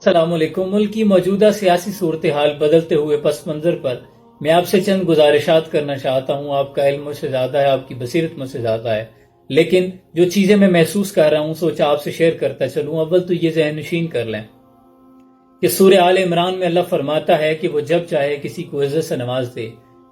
السلام علیکم۔ ملک کی موجودہ سیاسی صورتحال بدلتے ہوئے پس منظر پر میں آپ سے چند گزارشات کرنا چاہتا ہوں۔ آپ کا علم مجھ سے زیادہ ہے، آپ کی بصیرت مجھ سے زیادہ ہے، لیکن جو چیزیں میں محسوس کر رہا ہوں سوچا آپ سے شیئر کرتا چلوں۔ اول تو یہ ذہن نشین کر لیں کہ سورہ آل عمران میں اللہ فرماتا ہے کہ وہ جب چاہے کسی کو عزت سے نواز دے،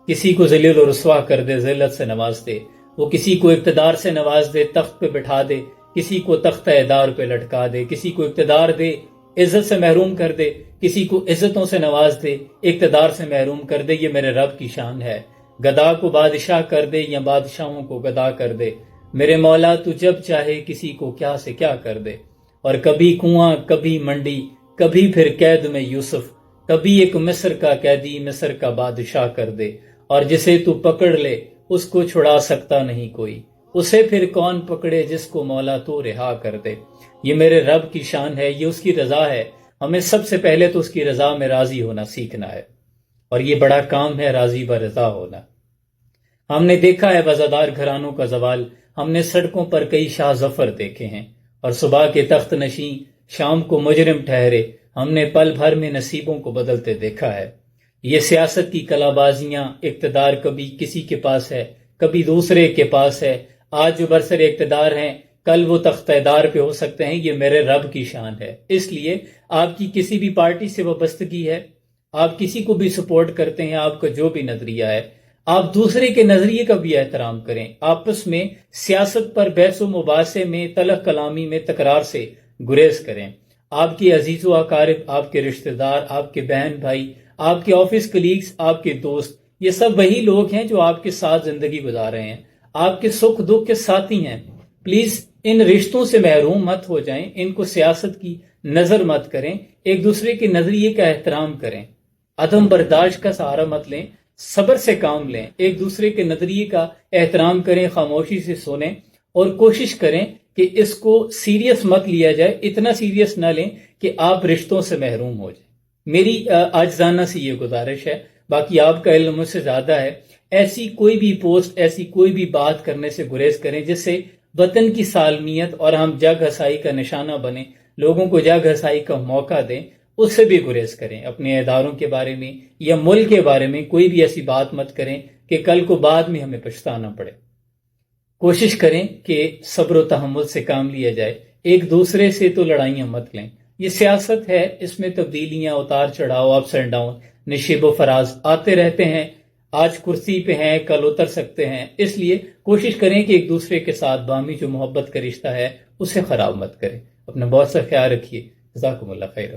کسی کو ذلیل و رسوا کر دے، ذلت سے نواز دے۔ وہ کسی کو اقتدار سے نواز دے، تخت پہ بٹھا دے، کسی کو تختہ دار پہ لٹکا دے، کسی کو اقتدار دے، عزت سے محروم کر دے، کسی کو عزتوں سے نواز دے، اقتدار سے محروم کر دے۔ یہ میرے رب کی شان ہے۔ گدا کو بادشاہ کر دے یا بادشاہوں کو گدا کر دے۔ میرے مولا تو جب چاہے کسی کو کیا سے کیا کر دے۔ اور کبھی کنواں، کبھی منڈی، کبھی پھر قید میں یوسف، کبھی ایک مصر کا قیدی مصر کا بادشاہ کر دے۔ اور جسے تو پکڑ لے اس کو چھڑا سکتا نہیں کوئی، اسے پھر کون پکڑے جس کو مولا تو رہا کر دے۔ یہ میرے رب کی شان ہے، یہ اس کی رضا ہے۔ ہمیں سب سے پہلے تو اس کی رضا میں راضی ہونا سیکھنا ہے، اور یہ بڑا کام ہے راضی و رضا ہونا۔ ہم نے دیکھا ہے وزادار گھرانوں کا زوال، ہم نے سڑکوں پر کئی شاہ ظفر دیکھے ہیں، اور صبح کے تخت نشین شام کو مجرم ٹھہرے۔ ہم نے پل بھر میں نصیبوں کو بدلتے دیکھا ہے۔ یہ سیاست کی کلا بازیاں، اقتدار کبھی کسی کے پاس ہے، کبھی دوسرے کے پاس ہے۔ آج جو برسر اقتدار ہیں کل وہ تختہ دار پہ ہو سکتے ہیں۔ یہ میرے رب کی شان ہے۔ اس لیے آپ کی کسی بھی پارٹی سے وابستگی ہے، آپ کسی کو بھی سپورٹ کرتے ہیں، آپ کا جو بھی نظریہ ہے، آپ دوسرے کے نظریے کا بھی احترام کریں۔ آپس میں سیاست پر بحث و مباحثے میں، تلخ کلامی میں، تکرار سے گریز کریں۔ آپ کے عزیز و اقارب، آپ کے رشتہ دار، آپ کے بہن بھائی، آپ کے آفس کلیگز، آپ کے دوست، یہ سب وہی لوگ ہیں جو آپ کے ساتھ زندگی گزار رہے ہیں، آپ کے سکھ دکھ کے ساتھی ہیں۔ پلیز ان رشتوں سے محروم مت ہو جائیں، ان کو سیاست کی نظر مت کریں، ایک دوسرے کے نظریے کا احترام کریں، عدم برداشت کا سہارا مت لیں، صبر سے کام لیں، ایک دوسرے کے نظریے کا احترام کریں، خاموشی سے سنیں، اور کوشش کریں کہ اس کو سیریس مت لیا جائے، اتنا سیریس نہ لیں کہ آپ رشتوں سے محروم ہو جائیں۔ میری عاجزانہ سی یہ گزارش ہے، باقی آپ کا علم مجھ سے زیادہ ہے۔ ایسی کوئی بھی پوسٹ، ایسی کوئی بھی بات کرنے سے گریز کریں جس سے وطن کی سالمیت اور ہم جگ ہسائی کا نشانہ بنیں، لوگوں کو جگ ہسائی کا موقع دیں، اس سے بھی گریز کریں۔ اپنے اداروں کے بارے میں یا ملک کے بارے میں کوئی بھی ایسی بات مت کریں کہ کل کو بعد میں ہمیں پچھتانا پڑے۔ کوشش کریں کہ صبر و تحمل سے کام لیا جائے، ایک دوسرے سے تو لڑائیاں مت لیں۔ یہ سیاست ہے، اس میں تبدیلیاں، اتار چڑھاؤ، اپس اینڈ ڈاؤن، نشیب و فراز آتے رہتے ہیں۔ آج کرسی پہ ہیں کل اتر سکتے ہیں، اس لیے کوشش کریں کہ ایک دوسرے کے ساتھ باہمی جو محبت کا رشتہ ہے اسے خراب مت کریں۔ اپنا بہت سا خیال رکھیے۔ جزاکم اللہ خیر۔